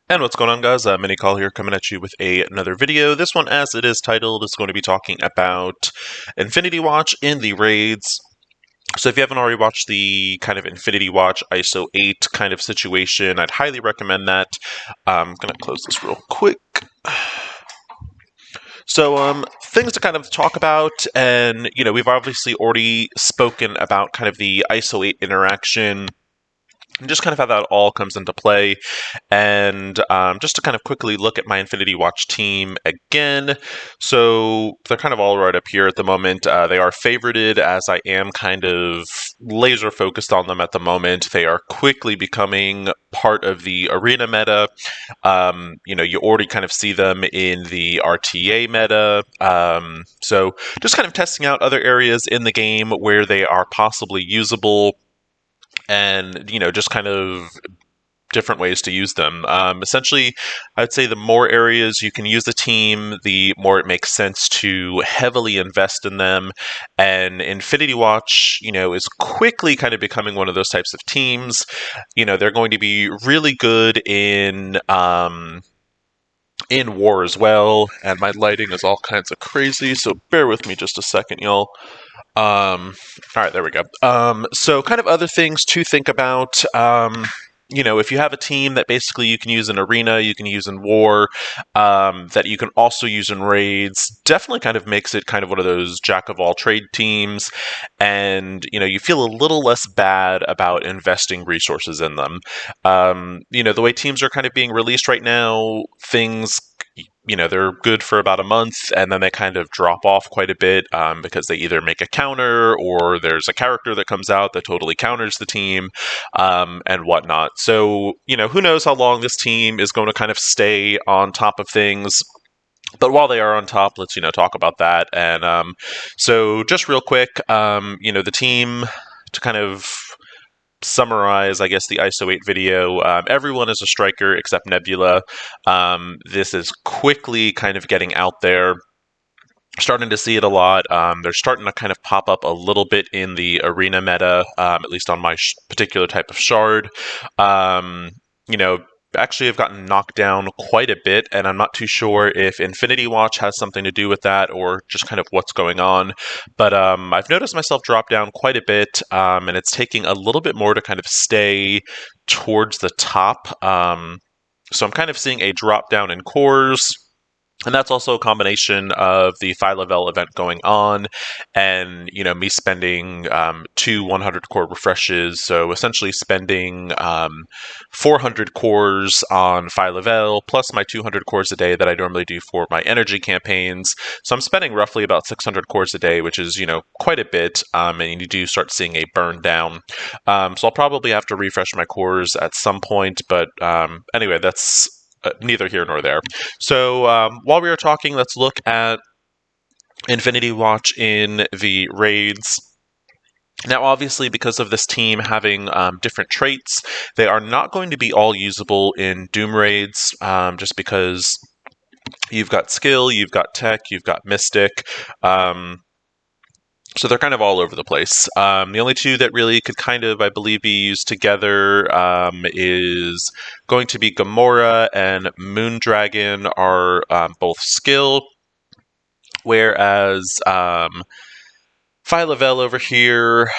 And what's going on, guys? Minicall here, coming at you with another video. This one, as it is titled, is going to be talking about Infinity Watch in the raids. So if you haven't already watched the kind of Infinity Watch ISO 8 kind of situation, I'd highly recommend that. I'm going to close this real quick. So, things to kind of talk about, and, we've obviously already spoken about kind of the ISO 8 interaction and just kind of how that all comes into play. And just to kind of quickly look at my Infinity Watch team again. So they're kind of all right up here at the moment. They are favorited, as I am kind of laser focused on them at the moment. They are quickly becoming part of the arena meta. You already kind of see them in the RTA meta. So just kind of testing out other areas in the game where they are possibly usable, and just kind of different ways to use them. Essentially, I'd say the more areas you can use the team, the more it makes sense to heavily invest in them. And Infinity Watch, is quickly kind of becoming one of those types of teams. They're going to be really good in war as well. And my lighting is all kinds of crazy, so bear with me just a second, y'all. All right, there we go. So kind of other things to think about. If you have a team that basically you can use in arena, you can use in war, that you can also use in raids, definitely kind of makes it kind of one of those jack of all trade teams. And, you feel a little less bad about investing resources in them. The way teams are kind of being released right now, things they're good for about a month, and then they kind of drop off quite a bit because they either make a counter or there's a character that comes out that totally counters the team, and whatnot. So, who knows how long this team is going to kind of stay on top of things. But while they are on top, let's, talk about that. And so just real quick, the team, to kind of summarize, I guess, the ISO 8 video, everyone is a striker except Nebula. This is quickly kind of getting out there. Starting to see it a lot. They're starting to kind of pop up a little bit in the arena meta, at least on my particular type of shard. You know, Actually have gotten knocked down quite a bit, and I'm not too sure if Infinity Watch has something to do with that or just kind of what's going on. But I've noticed myself drop down quite a bit, and it's taking a little bit more to kind of stay towards the top. So I'm kind of seeing a drop down in cores. And that's also a combination of the Phyla-Vel event going on and, me spending 2 100 core refreshes. So essentially spending 400 cores on Phyla-Vel plus my 200 cores a day that I normally do for my energy campaigns. So I'm spending roughly about 600 cores a day, which is, quite a bit. And you do start seeing a burn down. So I'll probably have to refresh my cores at some point. But anyway, that's neither here nor there. So while we are talking, let's look at Infinity Watch in the raids. Now, obviously, because of this team having different traits, they are not going to be all usable in Doom raids, just because you've got skill, you've got tech, you've got mystic. So they're kind of all over the place. The only two that really could kind of, I believe, be used together is going to be Gamora and Moondragon are both skill, whereas Phyla-Vel over here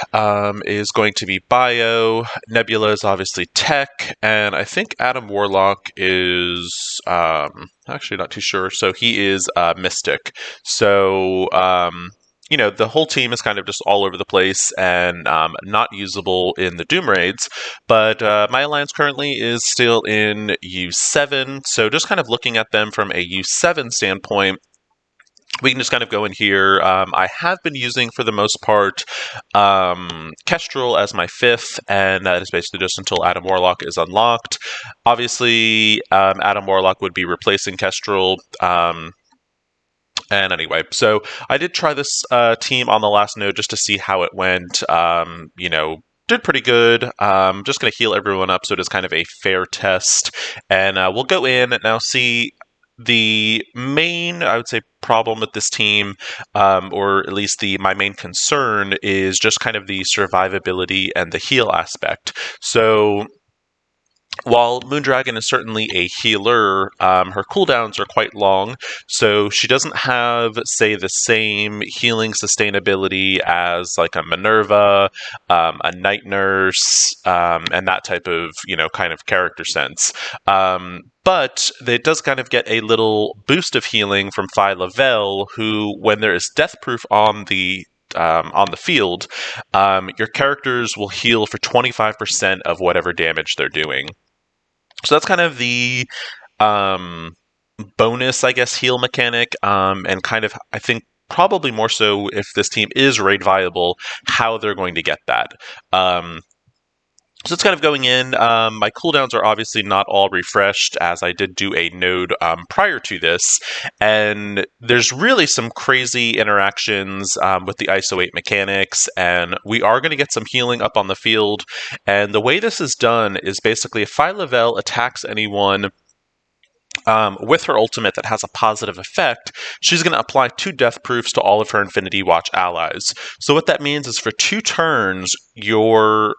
is going to be bio, Nebula is obviously tech, and I think Adam Warlock is actually not too sure, so he is mystic. So the whole team is kind of just all over the place and not usable in the Doom raids. But my alliance currently is still in U7, so just kind of looking at them from a U7 standpoint, we can just kind of go in here. I have been using, for the most part, Kestrel as my 5th, and that is basically just until Adam Warlock is unlocked. Obviously, Adam Warlock would be replacing Kestrel. And anyway, so I did try this team on the last node just to see how it went. Did pretty good. Just going to heal everyone up so it is kind of a fair test. And we'll go in and now see the main, I would say, problem with this team, or at least my main concern, is just kind of the survivability and the heal aspect. So while Moondragon is certainly a healer, her cooldowns are quite long, so she doesn't have, say, the same healing sustainability as like a Minerva, a Night Nurse, and that type of kind of character sense. But it does kind of get a little boost of healing from Phyla-Vell, who, when there is death proof on the field, your characters will heal for 25% of whatever damage they're doing. So that's kind of the um, bonus, I guess, heal mechanic, and kind of, I think, probably more so if this team is raid viable, how they're going to get that. So it's kind of going in. My cooldowns are obviously not all refreshed, as I did do a node prior to this, and there's really some crazy interactions with the ISO 8 mechanics, and we are going to get some healing up on the field. And the way this is done is basically if Phyla-Vell attacks anyone with her ultimate that has a positive effect, she's going to apply 2 death proofs to all of her Infinity Watch allies. So what that means is for 2 turns, your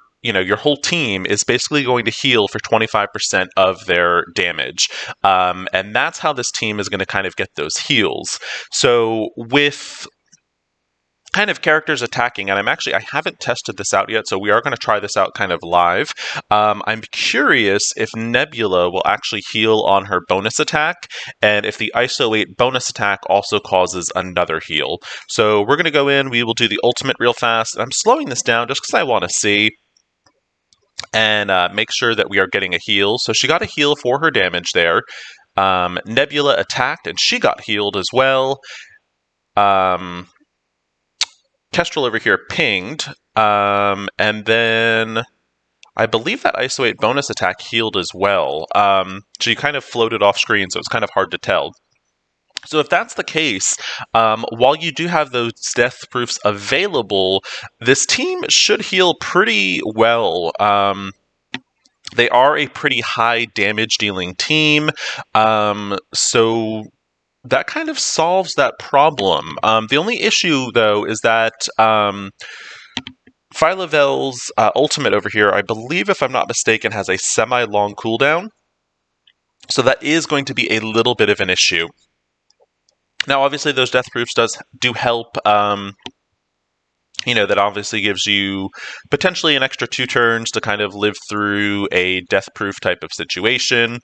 whole team is basically going to heal for 25% of their damage. And that's how this team is going to kind of get those heals. So with kind of characters attacking, and I haven't tested this out yet, so we are going to try this out kind of live. I'm curious if Nebula will actually heal on her bonus attack, and if the ISO 8 bonus attack also causes another heal. So we're going to go in, we will do the ultimate real fast. I'm slowing this down just because I want to see and make sure that we are getting a heal. So she got a heal for her damage there. Nebula attacked, and she got healed as well. Kestrel over here pinged, and then I believe that ISO 8 bonus attack healed as well. She kind of floated off screen, so it's kind of hard to tell. So if that's the case, while you do have those death proofs available, this team should heal pretty well. They are a pretty high damage dealing team, so that kind of solves that problem. The only issue, though, is that Phyla-Vell's ultimate over here, I believe, if I'm not mistaken, has a semi-long cooldown. So that is going to be a little bit of an issue. Now, obviously, those death proofs do help. That obviously gives you potentially an extra 2 turns to kind of live through a death proof type of situation.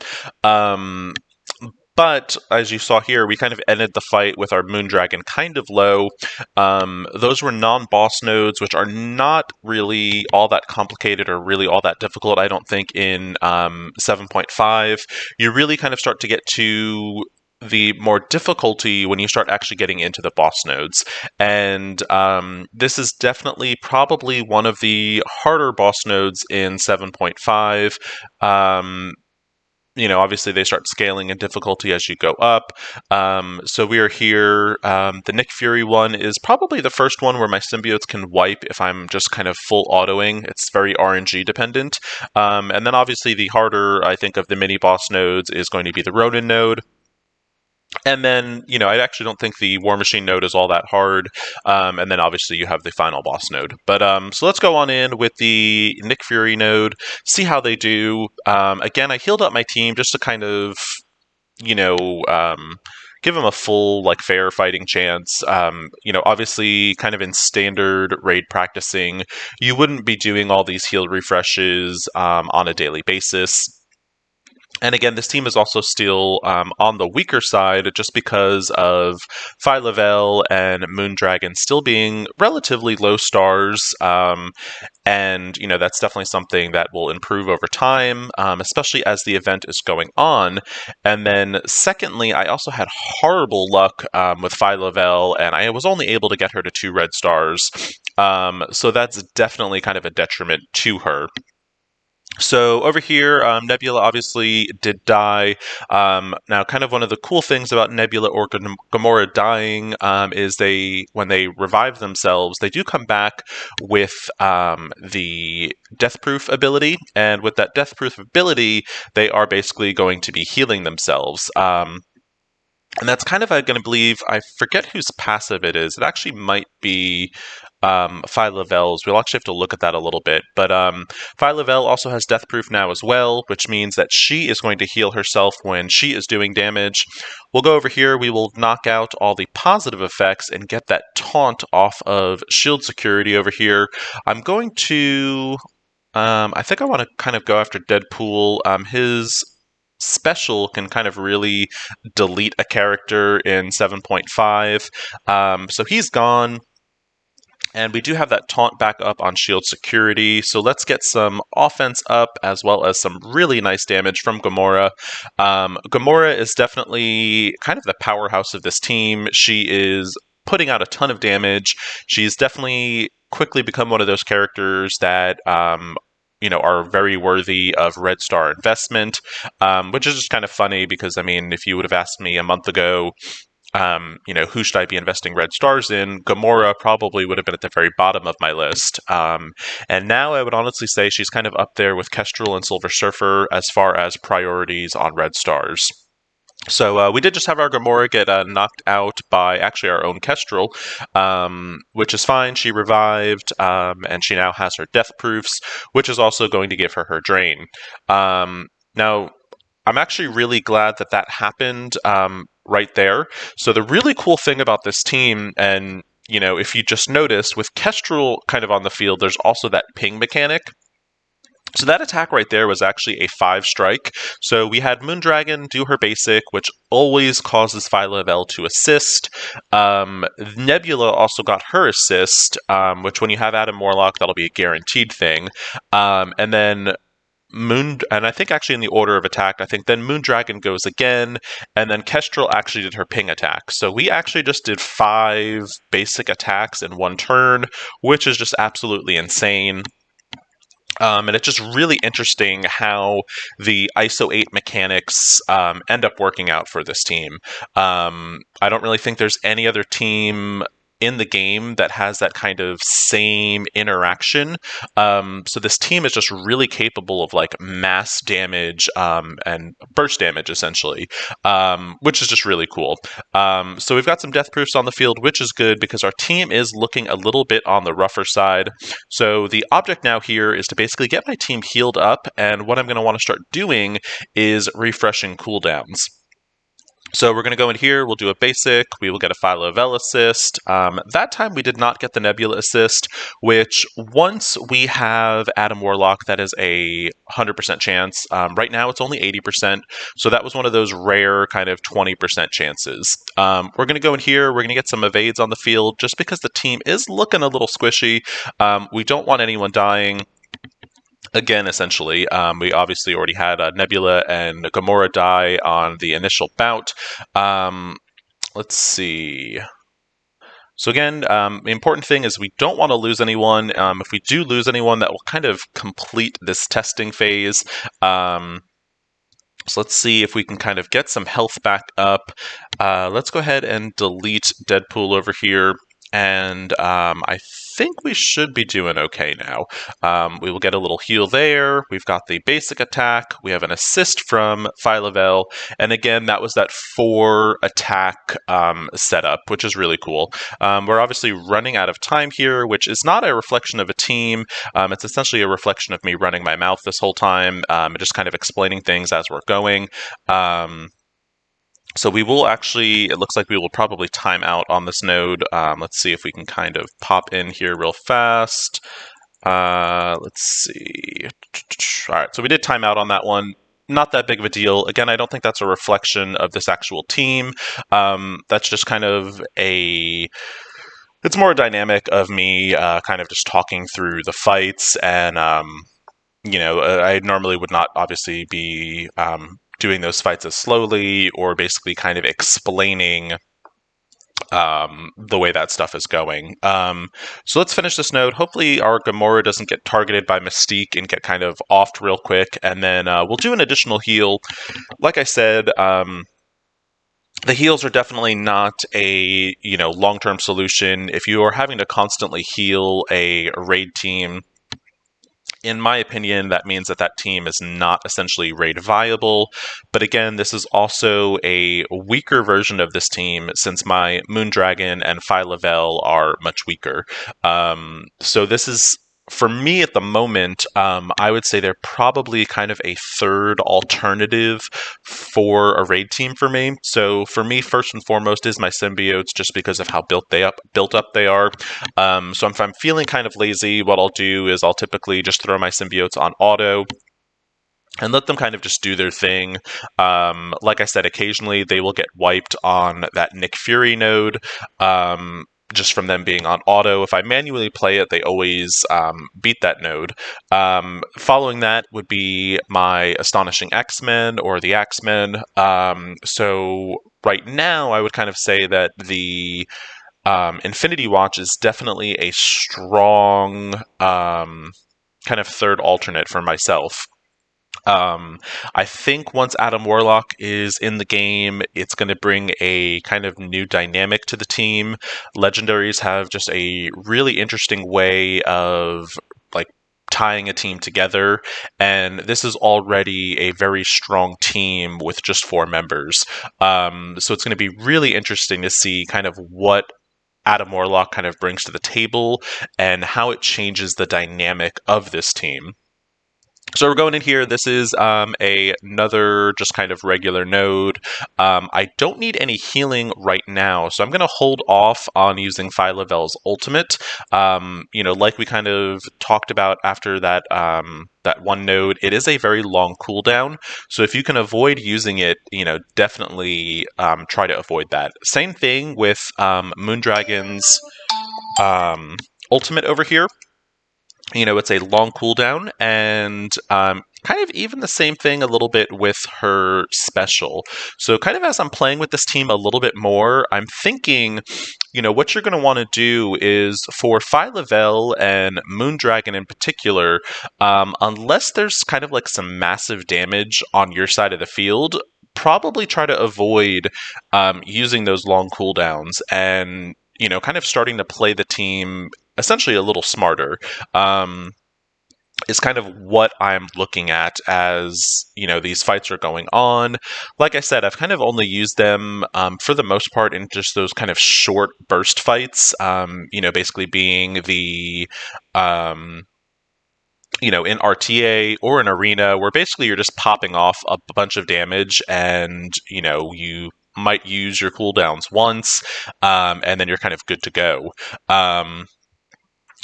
But as you saw here, we kind of ended the fight with our Moondragon kind of low. Those were non-boss nodes, which are not really all that complicated or really all that difficult, I don't think, in 7.5. You really kind of start to get to the more difficulty when you start actually getting into the boss nodes. And this is definitely probably one of the harder boss nodes in 7.5. Obviously they start scaling in difficulty as you go up. So we are here. The Nick Fury one is probably the first one where my symbiotes can wipe if I'm just kind of full autoing. It's very RNG dependent. And then obviously the harder, I think, of the mini boss nodes is going to be the Ronin node. And then, I actually don't think the War Machine node is all that hard. And then obviously you have the final boss node. But so let's go on in with the Nick Fury node, see how they do. Again, I healed up my team just to kind of, give them a full, fair fighting chance. Obviously, kind of in standard raid practicing, you wouldn't be doing all these heal refreshes on a daily basis. And again, this team is also still on the weaker side just because of Phyla-Vell and Moondragon still being relatively low stars. And, that's definitely something that will improve over time, especially as the event is going on. And then secondly, I also had horrible luck with Phyla-Vell, and I was only able to get her to 2 red stars. So that's definitely kind of a detriment to her. So over here, Nebula obviously did die. Now, kind of one of the cool things about Nebula or Gamora dying is when they revive themselves, they do come back with the Death Proof ability. And with that Death Proof ability, they are basically going to be healing themselves. And that's kind of, I'm going to believe, I forget whose passive it is. It actually might be Phyla-Vel's. We'll actually have to look at that a little bit. But Phyla-Vel also has Death Proof now as well, which means that she is going to heal herself when she is doing damage. We'll go over here. We will knock out all the positive effects and get that taunt off of shield security over here. I'm going to... I think I want to kind of go after Deadpool. His special can kind of really delete a character in 7.5. So he's gone. And we do have that taunt back up on shield security. So let's get some offense up as well as some really nice damage from Gamora. Gamora is definitely kind of the powerhouse of this team. She is putting out a ton of damage. She's definitely quickly become one of those characters that are very worthy of Red Star investment, which is just kind of funny because, I mean, if you would have asked me a month ago, who should I be investing red stars in? Gamora probably would have been at the very bottom of my list. And now I would honestly say she's kind of up there with Kestrel and Silver Surfer as far as priorities on red stars. So we did just have our Gamora get knocked out by actually our own Kestrel, which is fine. She revived, and she now has her death proofs, which is also going to give her her drain. Now, I'm actually really glad that that happened right there. So the really cool thing about this team, and if you just noticed, with Kestrel kind of on the field, there's also that ping mechanic. So that attack right there was actually a 5-strike. So we had Moondragon do her basic, which always causes Phyla-Vel to assist. Nebula also got her assist, which when you have Adam Warlock, that'll be a guaranteed thing. And then and I think actually in the order of attack, I think then Moondragon goes again, and then Kestrel actually did her ping attack. So we actually just did 5 basic attacks in one turn, which is just absolutely insane. And it's just really interesting how the ISO 8 mechanics end up working out for this team. I don't really think there's any other team in the game that has that kind of same interaction. So this team is just really capable of like mass damage and burst damage essentially, which is just really cool. So we've got some death proofs on the field, which is good because our team is looking a little bit on the rougher side. So the object now here is to basically get my team healed up, and what I'm going to want to start doing is refreshing cooldowns. So we're going to go in here, we'll do a basic, we will get a Phyla-Vel assist. That time we did not get the Nebula assist, which once we have Adam Warlock, that is a 100% chance. Right now it's only 80%, so that was one of those rare kind of 20% chances. We're going to go in here, we're going to get some evades on the field, just because the team is looking a little squishy. We don't want anyone dying. Again, essentially, we obviously already had Nebula and Gamora die on the initial bout. Let's see. So again, the important thing is we don't want to lose anyone. If we do lose anyone, that will kind of complete this testing phase. So let's see if we can kind of get some health back up. Let's go ahead and delete Deadpool over here. And I think we should be doing okay now. We will get a little heal there. We've got the basic attack. We have an assist from Phyla-Vel. And again, that was that 4 attack setup, which is really cool. We're obviously running out of time here, which is not a reflection of a team. It's essentially a reflection of me running my mouth this whole time and just kind of explaining things as we're going. So we will actually, it looks like we will probably time out on this node. Let's see if we can kind of pop in here real fast. Let's see. All right, so we did time out on that one. Not that big of a deal. Again, I don't think that's a reflection of this actual team. That's just kind of it's more a dynamic of me kind of just talking through the fights. And, I normally would not obviously be doing those fights as slowly or basically kind of explaining the way that stuff is going. So let's finish this node. Hopefully our Gamora doesn't get targeted by Mystique and get kind of offed real quick, and then we'll do an additional heal. Like I said, the heals are definitely not a long-term solution. If you are having to constantly heal a raid team, In my opinion, that means that that team is not essentially raid viable. But again, this is also a weaker version of this team since my Moondragon and Phyla-Vell are much weaker. So this is, for me at the moment, I would say they're probably kind of a third alternative for a raid team for me. So for me, first and foremost is my symbiotes, just because of how built up they are. So if I'm feeling kind of lazy, what I'll do is I'll typically just throw my symbiotes on auto and let them kind of just do their thing. Like I said, occasionally they will get wiped on that Nick Fury node. Just from them being on auto. If I manually play it, they always beat that node. Following that would be my Astonishing X-Men or the X-Men. So right now, I would kind of say that the Infinity Watch is definitely a strong kind of third alternate for myself. I think once Adam Warlock is in the game, it's going to bring a kind of new dynamic to the team. Legendaries have just a really interesting way of like tying a team together, and this is already a very strong team with just 4 members. So it's going to be really interesting to see kind of what Adam Warlock kind of brings to the table and how it changes the dynamic of this team. So we're going in here. This is another just kind of regular node. I don't need any healing right now, so I'm going to hold off on using Phyla-Vell's ultimate. Like we kind of talked about after that that one node, it is a very long cooldown. So if you can avoid using it, definitely try to avoid that. Same thing with Moondragon's ultimate over here. It's a long cooldown, and kind of even the same thing a little bit with her special. So kind of as I'm playing with this team a little bit more, I'm thinking, what you're going to want to do is for Phyla-Vell and Moondragon in particular, unless there's kind of like some massive damage on your side of the field, probably try to avoid using those long cooldowns and kind of starting to play the team essentially a little smarter. Is kind of what I'm looking at as these fights are going on. Like I said, I've kind of only used them for the most part in just those kind of short burst fights. Basically being the in RTA or an arena where basically you're just popping off a bunch of damage, and you might use your cooldowns once, and then you're kind of good to go.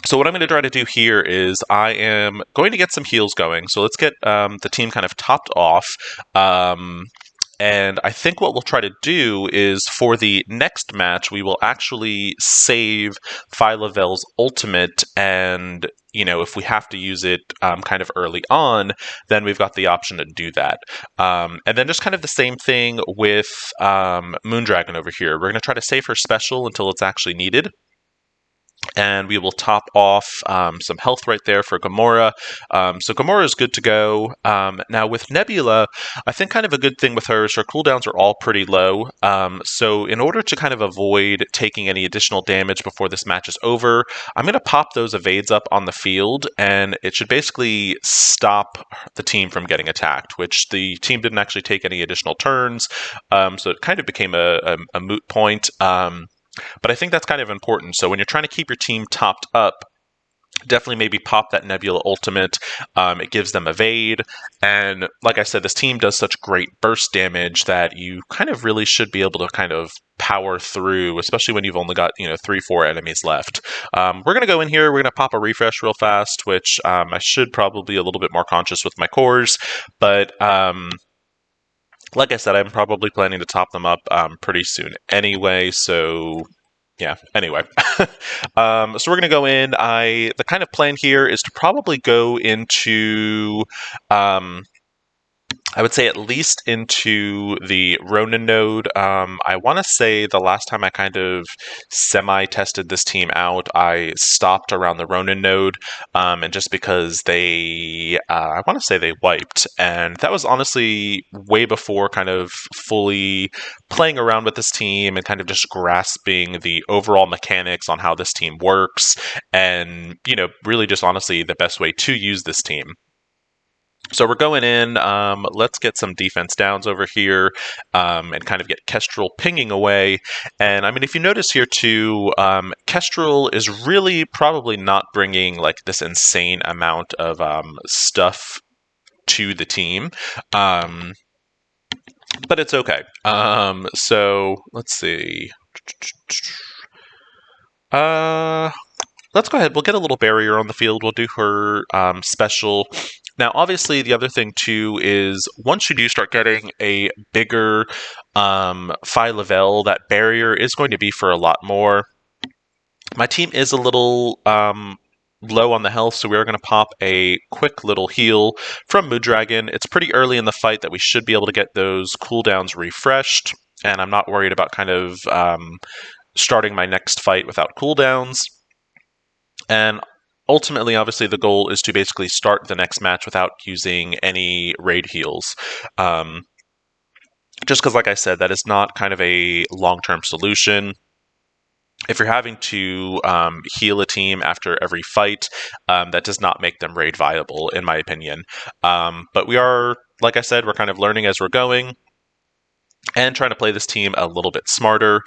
So what I'm going to try to do here is I am going to get some heals going. So let's get the team kind of topped off. And I think what we'll try to do is for the next match, we will actually save Phyla-Vell's ultimate. And, if we have to use it kind of early on, then we've got the option to do that. And then just kind of the same thing with Moondragon over here. We're going to try to save her special until it's actually needed. And we will top off some health right there for Gamora. So Gamora is good to go. Now with Nebula, I think kind of a good thing with her is her cooldowns are all pretty low. So in order to kind of avoid taking any additional damage before this match is over, I'm going to pop those evades up on the field, and it should basically stop the team from getting attacked, which the team didn't actually take any additional turns. So it kind of became a moot point. But I think that's kind of important. So when you're trying to keep your team topped up, definitely maybe pop that Nebula ultimate. It gives them evade. And like I said, this team does such great burst damage that you kind of really should be able to kind of power through, especially when you've only got 3-4 enemies left. We're going to go in here. We're going to pop a refresh real fast, which I should probably be a little bit more conscious with my cores. But like I said, I'm probably planning to top them up pretty soon anyway, so yeah, anyway. So we're going to go in. The kind of plan here is to probably go into I would say at least into the Ronin node. I want to say the last time I kind of semi-tested this team out, I stopped around the Ronin node, and just because I want to say they wiped, and that was honestly way before kind of fully playing around with this team and kind of just grasping the overall mechanics on how this team works, and really just honestly the best way to use this team. So we're going in. Let's get some defense downs over here and kind of get Kestrel pinging away. And I mean, if you notice here too, Kestrel is really probably not bringing like this insane amount of stuff to the team. But it's okay. So let's see. Let's go ahead. We'll get a little barrier on the field. We'll do her special. Now, obviously, the other thing, too, is once you do start getting a bigger Phyla-Vell, that barrier is going to be for a lot more. My team is a little low on the health, so we're going to pop a quick little heal from Moondragon. It's pretty early in the fight that we should be able to get those cooldowns refreshed, and I'm not worried about kind of starting my next fight without cooldowns. And ultimately, obviously, the goal is to basically start the next match without using any raid heals. Just because, like I said, that is not kind of a long-term solution. If you're having to heal a team after every fight, that does not make them raid viable, in my opinion. But we are, like I said, we're kind of learning as we're going and trying to play this team a little bit smarter.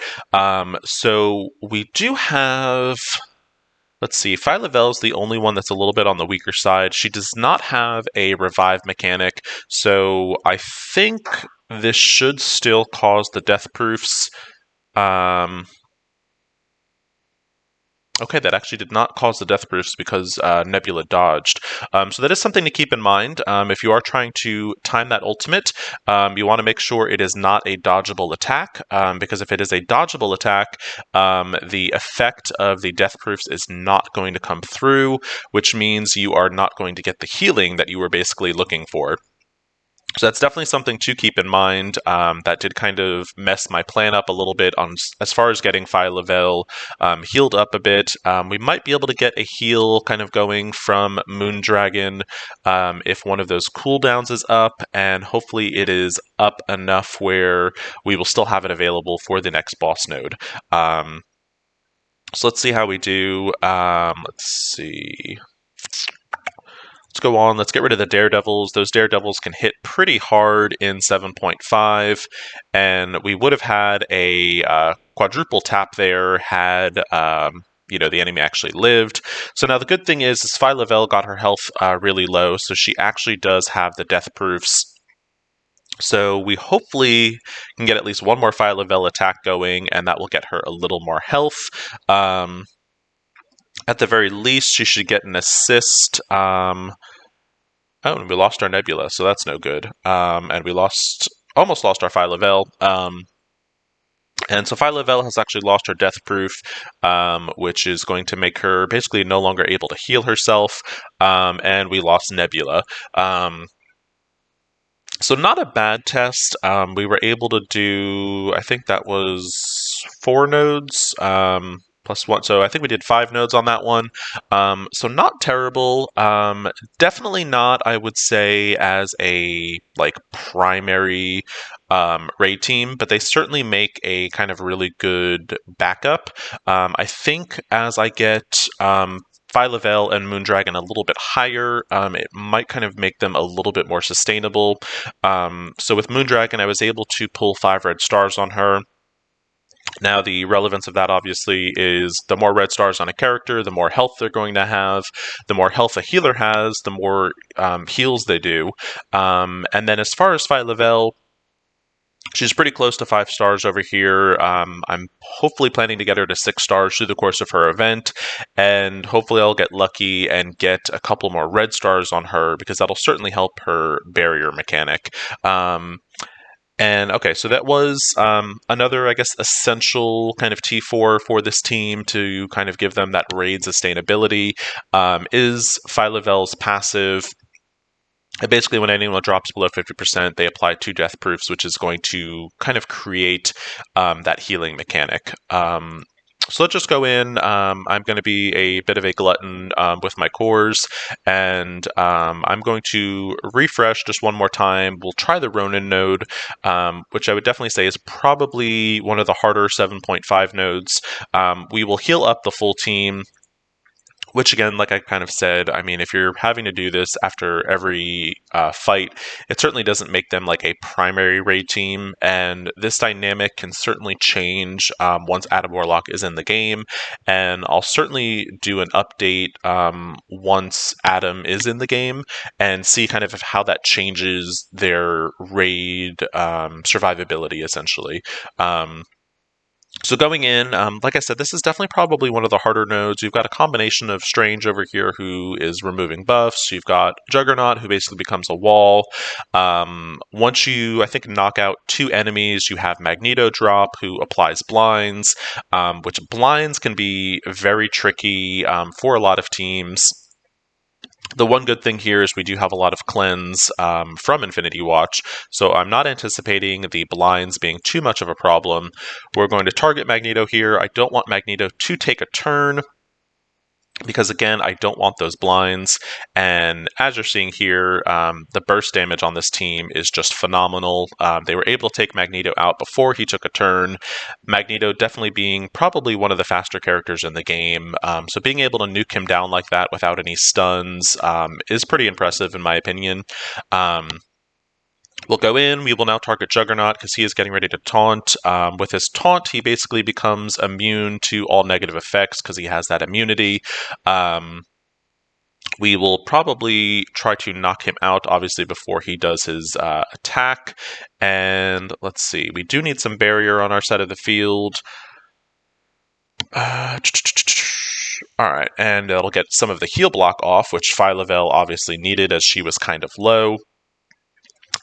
So we do have... Let's see, Phyla-Vell is the only one that's a little bit on the weaker side. She does not have a revive mechanic, so I think this should still cause the death proofs. Okay, that actually did not cause the death proofs because Nebula dodged. So that is something to keep in mind. If you are trying to time that ultimate, you want to make sure it is not a dodgeable attack, because if it is a dodgeable attack, the effect of the death proofs is not going to come through, which means you are not going to get the healing that you were basically looking for. So that's definitely something to keep in mind. That did kind of mess my plan up a little bit on as far as getting Phyla-Vell healed up a bit. We might be able to get a heal kind of going from Moondragon if one of those cooldowns is up, and hopefully it is up enough where we will still have it available for the next boss node. So let's see how we do. Let's see. Let's go on. Let's get rid of the Daredevils. Those Daredevils can hit pretty hard in 7.5, and we would have had a quadruple tap there had the enemy actually lived. So now the good thing is Phyla-Vell got her health really low, so she actually does have the death proofs. So we hopefully can get at least one more Phyla-Vell attack going, and that will get her a little more health. At the very least, she should get an assist. Oh, and we lost our Nebula, so that's no good. And we almost lost our Phyla-Vell. And so Phyla-Vell has actually lost her death proof, which is going to make her basically no longer able to heal herself. And we lost Nebula. So not a bad test. We were able to do, I think that was 4 nodes. Plus 1, so I think we did 5 nodes on that one. So not terrible. Definitely not, I would say, as a primary raid team, but they certainly make a kind of really good backup. I think as I get Phyla-Vell and Moondragon a little bit higher, it might kind of make them a little bit more sustainable. So with Moondragon, I was able to pull 5 red stars on her. Now, the relevance of that, obviously, is the more red stars on a character, the more health they're going to have. The more health a healer has, the more heals they do. And then as far as Phyla-Vell, she's pretty close to 5 stars over here. I'm hopefully planning to get her to 6 stars through the course of her event, and hopefully I'll get lucky and get a couple more red stars on her, because that'll certainly help her barrier mechanic. And okay, so that was another, I guess, essential kind of T4 for this team to kind of give them that raid sustainability is Phyla-Vell's passive. basically, when anyone drops below 50%, they apply 2 death proofs, which is going to kind of create that healing mechanic. So let's just go in. I'm going to be a bit of a glutton with my cores, and I'm going to refresh just one more time. We'll try the Ronin node, which I would definitely say is probably one of the harder 7.5 nodes. We will heal up the full team, which again, like I kind of said, I mean, if you're having to do this after every fight, it certainly doesn't make them like a primary raid team. And this dynamic can certainly change once Adam Warlock is in the game. And I'll certainly do an update once Adam is in the game and see kind of how that changes their raid survivability, essentially. So going in, like I said, this is definitely probably one of the harder nodes. You've got a combination of Strange over here who is removing buffs. You've got Juggernaut who basically becomes a wall. Once you, I think, knock out 2 enemies, you have Magneto drop who applies blinds, which blinds can be very tricky for a lot of teams. The one good thing here is we do have a lot of cleanse from Infinity Watch, so I'm not anticipating the blinds being too much of a problem. We're going to target Magneto here. I don't want Magneto to take a turn, because again, I don't want those blinds. And as you're seeing here, the burst damage on this team is just phenomenal. They were able to take Magneto out before he took a turn. Magneto definitely being probably one of the faster characters in the game. So being able to nuke him down like that without any stuns is pretty impressive in my opinion. We'll go in, we will now target Juggernaut because he is getting ready to taunt. With his taunt, he basically becomes immune to all negative effects because he has that immunity. We will probably try to knock him out, obviously, before he does his attack. And let's see, we do need some barrier on our side of the field. Alright, and it'll get some of the heal block off, which Phyla-Vell obviously needed as she was kind of low.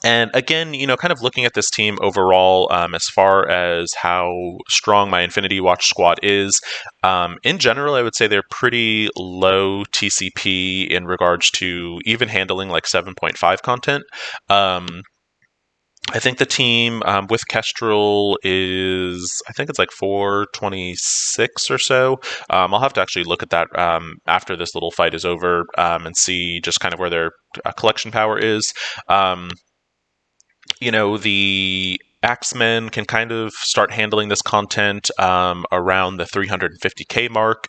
And again, you know, kind of looking at this team overall, as far as how strong my Infinity Watch squad is, in general, I would say they're pretty low TCP in regards to even handling like 7.5 content. I think the team with Kestrel is, I think it's like 426 or so. I'll have to actually look at that after this little fight is over and see just kind of where their collection power is. You know, the Axemen can kind of start handling this content around the 350k mark.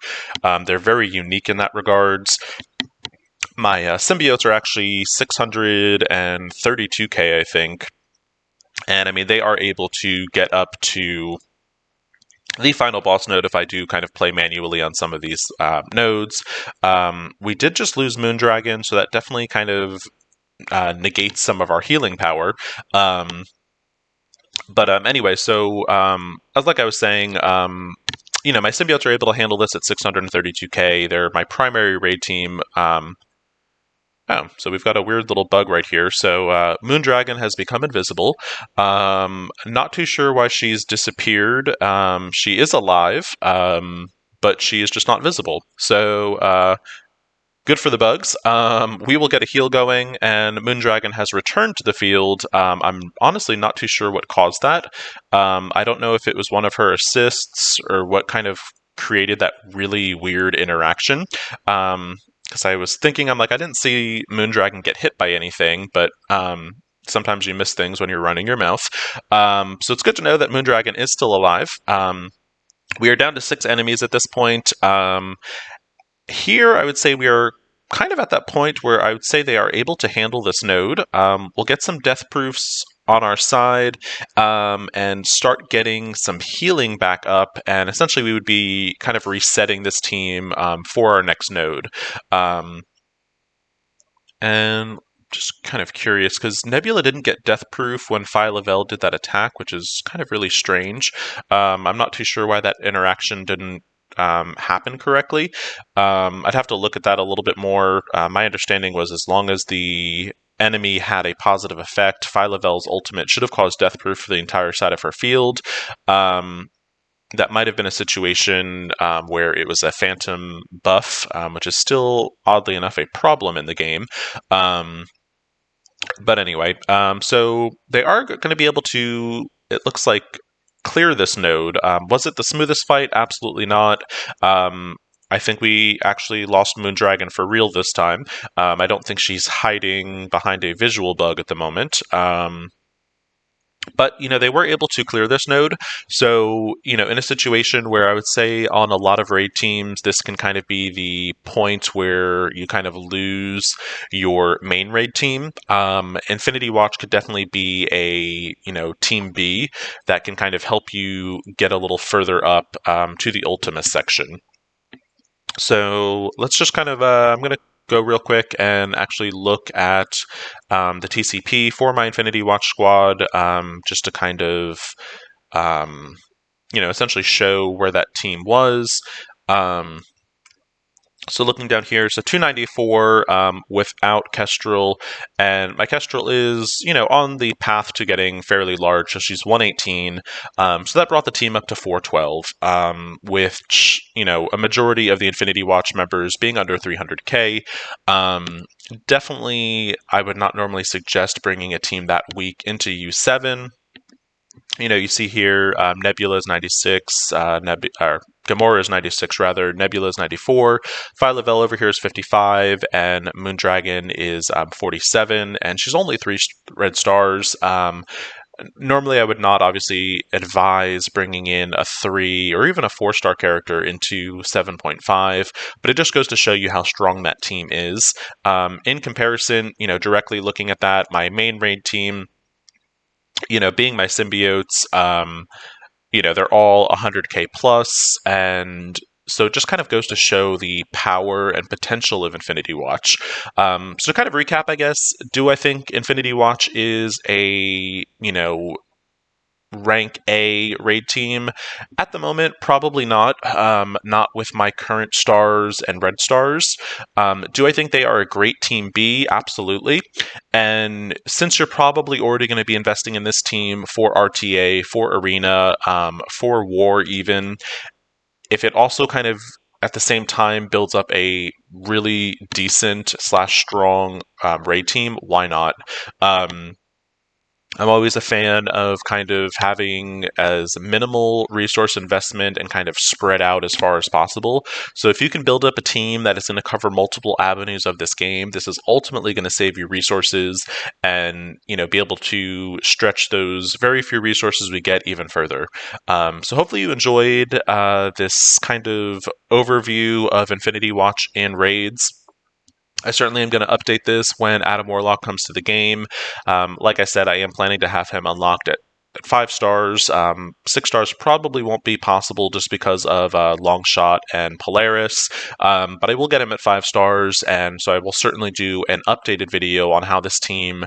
They're very unique in that regards. My symbiotes are actually 632k, I think. And I mean, they are able to get up to the final boss node if I do kind of play manually on some of these nodes. We did just lose Moondragon, so that definitely kind of negates some of our healing power. Anyway, so as like I was saying, you know, my symbiotes are able to handle this at 632k. They're my primary raid team. So we've got a weird little bug right here. So Moondragon has become invisible. Not too sure why she's disappeared. She is alive, but she is just not visible. So good for the bugs. We will get a heal going, and Moondragon has returned to the field. I'm honestly not too sure what caused that. I don't know if it was one of her assists or what kind of created that really weird interaction. Because I was thinking, I'm like, I didn't see Moondragon get hit by anything, but sometimes you miss things when you're running your mouth. So it's good to know that Moondragon is still alive. We are down to 6 enemies at this point. Here, I would say we are kind of at that point where I would say they are able to handle this node. We'll get some death proofs on our side and start getting some healing back up, and essentially we would be kind of resetting this team for our next node. And just kind of curious, because Nebula didn't get death proof when Phyla-Vell did that attack, which is kind of really strange. I'm not too sure why that interaction didn't happen correctly. I'd have to look at that a little bit more. My understanding was as long as the enemy had a positive effect, Phyla-Vell's ultimate should have caused death proof for the entire side of her field. That might have been a situation where it was a phantom buff, which is still, oddly enough, a problem in the game. But anyway, so they are going to be able to, it looks like, clear this node. Was it the smoothest fight? Absolutely not. I think we actually lost Moondragon for real this time. I don't think she's hiding behind a visual bug at the moment. But they were able to clear this node. So in a situation where I would say on a lot of raid teams, this can kind of be the point where you kind of lose your main raid team. Infinity Watch could definitely be a team B that can kind of help you get a little further up to the Ultima section. So let's just kind of, I'm going to go real quick and actually look at the TCP for my Infinity Watch squad, just to kind of, essentially show where that team was. So looking down here, so 294 without Kestrel, and my Kestrel is, on the path to getting fairly large, so she's 118. So that brought the team up to 412, with, a majority of the Infinity Watch members being under 300k. Definitely, I would not normally suggest bringing a team that weak into U7. You see here, Nebula is 96, Gamora is 96 rather, Nebula is 94, Phyla-Vell over here is 55, and Moondragon is 47, and she's only 3 red stars. Normally, I would not obviously advise bringing in a 3 or even a 4-star character into 7.5, but it just goes to show you how strong that team is. In comparison, directly looking at that, my main raid team, being my symbiotes, they're all 100k plus, and so it just kind of goes to show the power and potential of Infinity Watch. So to kind of recap, I guess, do I think Infinity Watch is a, rank A raid team? At the moment, probably not. Not with my current stars and red stars. Do I think they are a great team B? Absolutely. And since you're probably already going to be investing in this team for RTA, for Arena, for War even, if it also kind of at the same time builds up a really decent / strong raid team, why not? I'm always a fan of kind of having as minimal resource investment and kind of spread out as far as possible. So if you can build up a team that is going to cover multiple avenues of this game, this is ultimately going to save you resources and, be able to stretch those very few resources we get even further. So hopefully you enjoyed this kind of overview of Infinity Watch in raids. I certainly am going to update this when Adam Warlock comes to the game. Like I said, I am planning to have him unlocked at 5 stars. 6 stars probably won't be possible just because of Longshot and Polaris, but I will get him at 5 stars, and so I will certainly do an updated video on how this team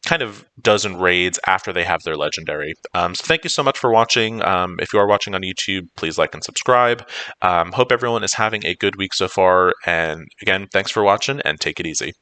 kind of does in raids after they have their legendary. So thank you so much for watching. If you are watching on YouTube, please like and subscribe. Hope everyone is having a good week so far. And again, thanks for watching and take it easy.